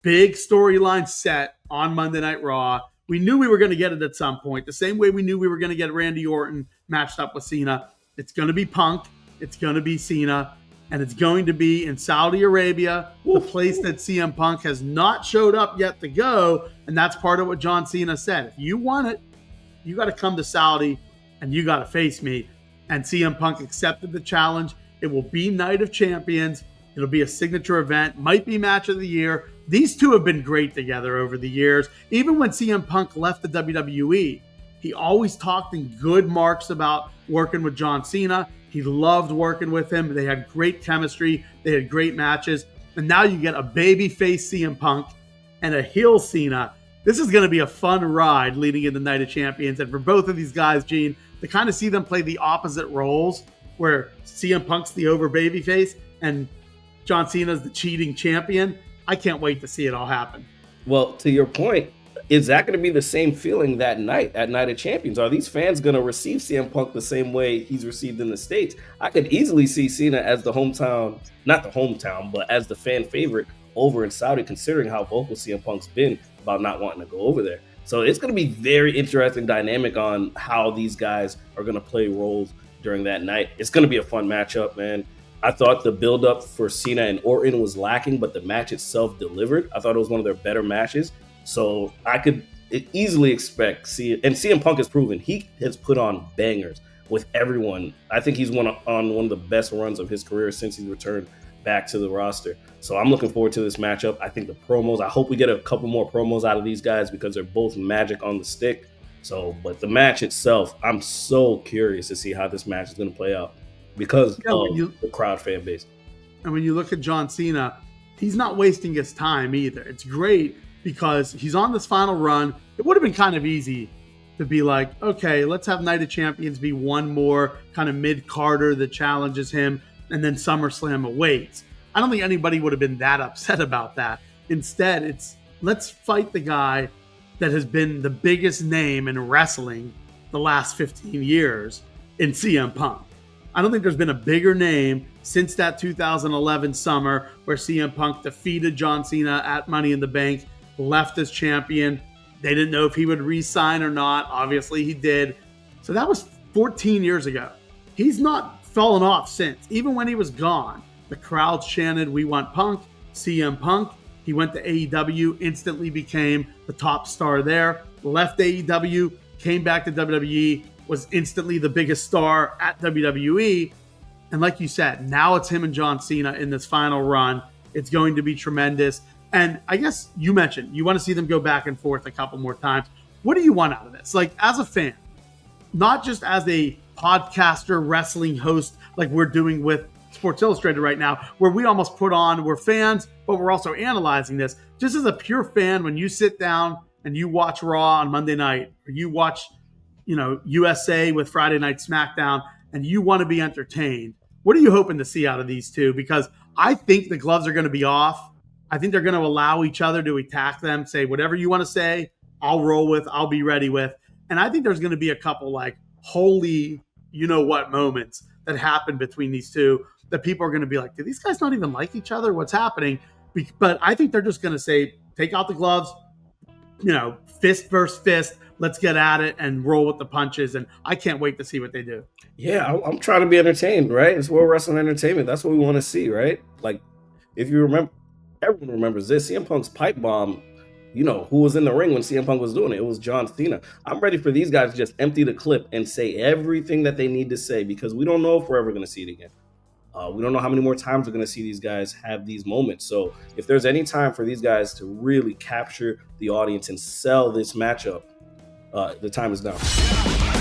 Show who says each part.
Speaker 1: big storyline set on Monday Night Raw. We knew we were going to get it at some point. The same way we knew we were going to get Randy Orton matched up with Cena. It's going to be Punk. It's going to be Cena. And it's going to be in Saudi Arabia, the place that CM Punk has not showed up yet to go. And that's part of what John Cena said. If you want it, you got to come to Saudi and you got to face me. And CM Punk accepted the challenge. It will be Night of Champions. It'll be a signature event, might be match of the year. These two have been great together over the years. Even when CM Punk left the WWE, he always talked in good marks about working with John Cena. He loved working with him. They had great chemistry. They had great matches. And now you get a babyface CM Punk and a heel Cena. This is going to be a fun ride leading into Night of Champions. And for both of these guys, Gene, to kind of see them play the opposite roles, where CM Punk's the over babyface and John Cena's the cheating champion, I can't wait to see it all happen.
Speaker 2: Well, to your point, is that going to be the same feeling that night at Night of Champions? Are these fans going to receive CM Punk the same way he's received in the States? I could easily see Cena as the hometown, not the hometown, but as the fan favorite over in Saudi, considering how vocal CM Punk's been about not wanting to go over there. So it's going to be very interesting dynamic on how these guys are going to play roles during that night. It's going to be a fun matchup, man. I thought the build-up for Cena and Orton was lacking, but the match itself delivered. I thought it was one of their better matches. So I could easily expect CM Punk has proven he has put on bangers with everyone. I think he's on one of the best runs of his career since he's returned back to the roster. So I'm looking forward to this matchup. I think the promos, I hope we get a couple more promos out of these guys because they're both magic on the stick. But the match itself, I'm so curious to see how this match is going to play out because of the crowd fan base.
Speaker 1: And when you look at John Cena, he's not wasting his time either. It's great because he's on this final run. It would have been kind of easy to be like, okay, let's have Night of Champions be one more kind of mid-carder that challenges him, and then SummerSlam awaits. I don't think anybody would have been that upset about that. Instead, it's let's fight the guy that has been the biggest name in wrestling the last 15 years in CM Punk. I don't think there's been a bigger name since that 2011 summer where CM Punk defeated John Cena at Money in the Bank, left as champion. They didn't know if he would re-sign or not. Obviously, he did. So that was 14 years ago. He's not fallen off since. Even when he was gone, the crowd chanted, "We want Punk," CM Punk. He went to AEW, instantly became the top star there. Left AEW, came back to WWE, was instantly the biggest star at WWE. And like you said, now it's him and John Cena in this final run. It's going to be tremendous. And I guess you mentioned you want to see them go back and forth a couple more times. What do you want out of this? Like, as a fan, not just as a podcaster, wrestling host, like we're doing with Sports Illustrated right now, where we almost put on, we're fans, but we're also analyzing this. Just as a pure fan, when you sit down and you watch Raw on Monday night, or you watch, USA with Friday Night SmackDown, and you want to be entertained, what are you hoping to see out of these two? Because I think the gloves are going to be off. I think they're going to allow each other to attack them, say whatever you want to say, I'll roll with, I'll be ready with. And I think there's going to be a couple like holy, what moments that happen between these two that people are going to be like, do these guys not even like each other? What's happening? But I think they're just going to say, take out the gloves, fist versus fist. Let's get at it and roll with the punches. And I can't wait to see what they do.
Speaker 2: Yeah, I'm trying to be entertained, right? It's World Wrestling Entertainment. That's what we want to see, right? Like, if you remember, everyone remembers this. CM Punk's pipe bomb, who was in the ring when CM Punk was doing it? It was John Cena. I'm ready for these guys to just empty the clip and say everything that they need to say because we don't know if we're ever going to see it again. We don't know how many more times we're going to see these guys have these moments. So if there's any time for these guys to really capture the audience and sell this matchup, the time is now.